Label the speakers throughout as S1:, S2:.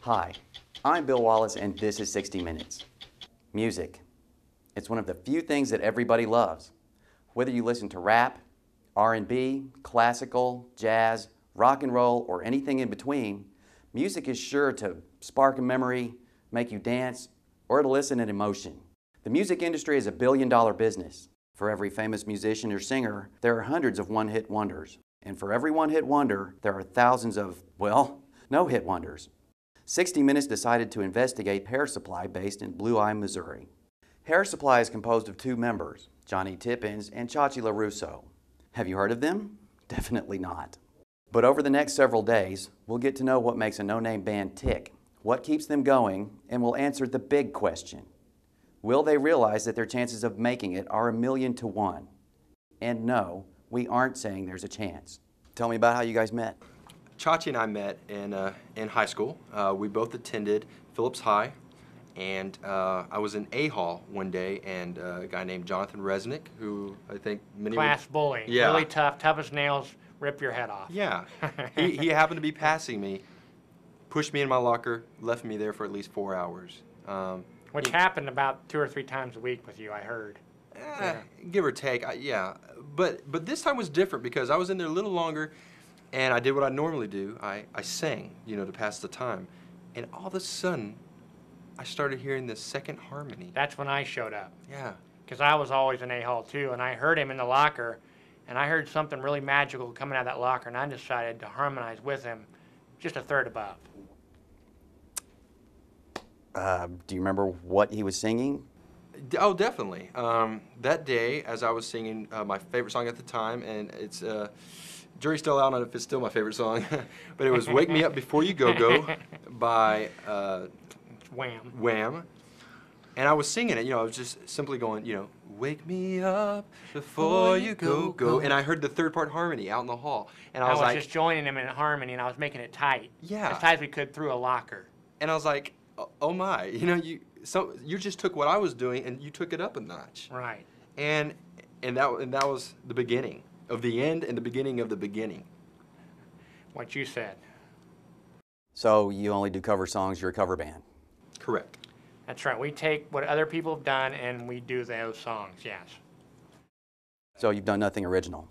S1: Hi, I'm Bill Wallace and this is 60 Minutes. Music. It's one of the few things that everybody loves. Whether you listen to rap, R&B, classical, jazz, rock and roll, or anything in between, music is sure to spark a memory, make you dance, or to elicit an emotion. The music industry is a billion-dollar business. For every famous musician or singer, there are hundreds of one-hit wonders. And for every one-hit wonder, there are thousands of, well, no-hit wonders. 60 Minutes decided to investigate Hair Supply based in Blue Eye, Missouri. Hair Supply is composed of two members, Johnny Tippins and Chachi LaRusso. Have you heard of them? Definitely not. But over the next several days, we'll get to know what makes a no-name band tick, what keeps them going, and we'll answer the big question. Will they realize that their chances of making it are 1,000,000 to 1? And no, we aren't saying there's a chance. Tell me about how you guys met.
S2: Chachi and I met in high school. We both attended Phillips High, and I was in A-Hall one day, and a guy named Jonathan Resnick, who I think many
S3: Class bully.
S2: Yeah.
S3: Really tough as nails, rip your head off.
S2: Yeah. he happened to be passing me, pushed me in my locker, left me there for at least 4 hours.
S3: Which happened about 2 or 3 times a week with you, I heard.
S2: Give or take, yeah. But this time was different because I was in there a little longer, and I did what I normally do. I sang, to pass the time. And all of a sudden, I started hearing this second harmony.
S3: That's when I showed up.
S2: Yeah.
S3: Because I was always in A-Hall too, and I heard him in the locker, and I heard something really magical coming out of that locker, and I decided to harmonize with him just a third above.
S1: Do you remember what he was singing?
S2: Oh, definitely. That day, as I was singing my favorite song at the time, and it's jury's still out on if it's still my favorite song, but it was "Wake Me Up Before You Go Go" by
S3: Wham.
S2: Wham. And I was singing it. I was just simply going, "Wake me up before you go go," and I heard the third part harmony out in the hall, and I was like,
S3: just joining him in harmony, and I was making it tight.
S2: Yeah.
S3: As tight as we could through a locker.
S2: and I was like, "Oh my!" You just took what I was doing and you took it up a notch.
S3: Right.
S2: And that was the beginning of the end and the beginning of the beginning.
S3: What you said.
S1: So you only do cover songs, you're a cover band.
S2: Correct.
S3: That's right. We take what other people have done and we do those songs, yes.
S1: So you've done nothing original.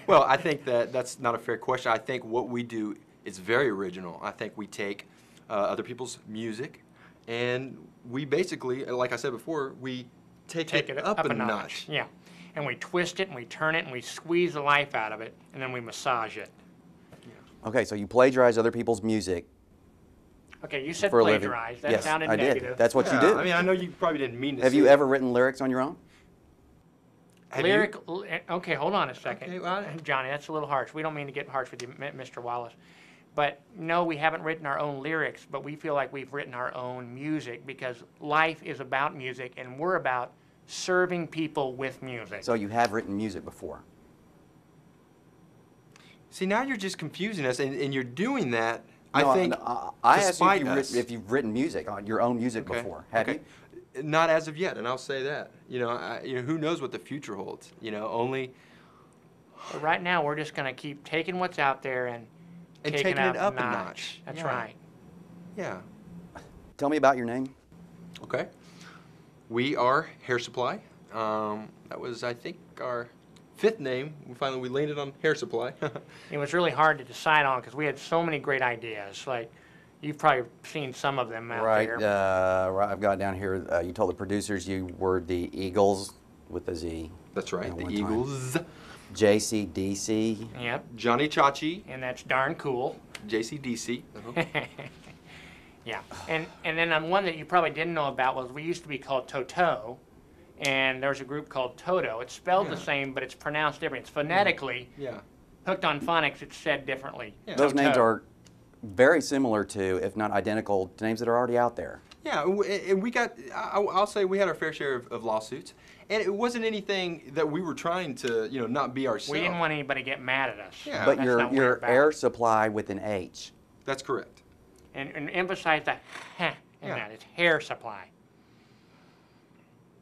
S2: Well, I think that's not a fair question. I think what we do is very original. I think we take other people's music and we basically, like I said before, we take it up a notch.
S3: Yeah. And we twist it and we turn it and we squeeze the life out of it and then we massage it.
S1: Okay, so you plagiarize other people's music.
S3: Okay, you said
S1: For a living.
S3: plagiarize. That
S1: Yes,
S3: sounded
S1: I
S3: negative.
S1: did. That's what you do.
S2: I mean, I know you probably didn't mean to
S1: Have
S2: say
S1: you
S2: it.
S1: ever written lyrics on your own?
S2: Have
S3: Lyric.
S2: you?
S3: Okay, hold on a second.
S2: Okay, well,
S3: Johnny, that's a little harsh. We don't mean to get harsh with you, Mr. Wallace. But no, we haven't written our own lyrics, but we feel like we've written our own music because life is about music and we're about serving people with music.
S1: So you have written music before.
S2: See, now you're just confusing us, and you're doing that,
S1: No,
S2: I think,
S1: I
S2: to
S1: asked
S2: spite
S1: you
S2: us.
S1: if you've written music, on your own music before. Have you?
S2: Not as of yet, and I'll say that. Who knows what the future holds? Only
S3: But right now, we're just going to keep taking what's out there and
S2: taking
S3: it
S2: it up a
S3: notch.
S2: notch.
S3: That's
S2: Yeah.
S3: right.
S2: Yeah.
S1: Tell me about your name.
S2: Okay. We are Hair Supply. That was, I think, our 5th name. We landed on Hair Supply.
S3: It was really hard to decide on because we had so many great ideas. Like, you've probably seen some of them out
S1: Right,
S3: there.
S1: right, I've got down here, you told the producers you were the Eagles with a Z.
S2: That's right, the
S1: One time.
S2: Eagles.
S1: JCDC.
S3: Yep.
S2: Johnny Chachi,
S3: And that's darn cool.
S2: JCDC.
S3: Yeah. And then one that you probably didn't know about was we used to be called Toto, and there's a group called Toto. It's spelled the
S2: Yeah.
S3: same, but it's pronounced different. It's phonetically,
S2: Yeah.
S3: hooked on phonics, it's said differently.
S2: Yeah.
S1: Those names
S3: Toto.
S1: are very similar to, if not identical, to names that are already out there.
S2: Yeah, and we got, I'll say we had our fair share of lawsuits, and it wasn't anything that we were trying to, not be ourselves.
S3: We didn't want anybody to get mad at us.
S2: Yeah.
S1: But
S3: That's not what we're
S1: your
S3: about.
S1: Air Supply with an H.
S2: That's correct.
S3: And emphasize the heh in
S2: Yeah.
S3: that. It's Hair Supply.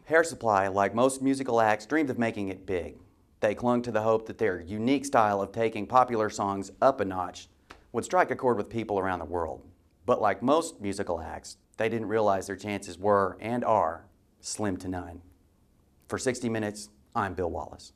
S1: Hair Supply, like most musical acts, dreamed of making it big. They clung to the hope that their unique style of taking popular songs up a notch would strike a chord with people around the world. But like most musical acts, they didn't realize their chances were and are slim to none. For 60 Minutes, I'm Bill Wallace.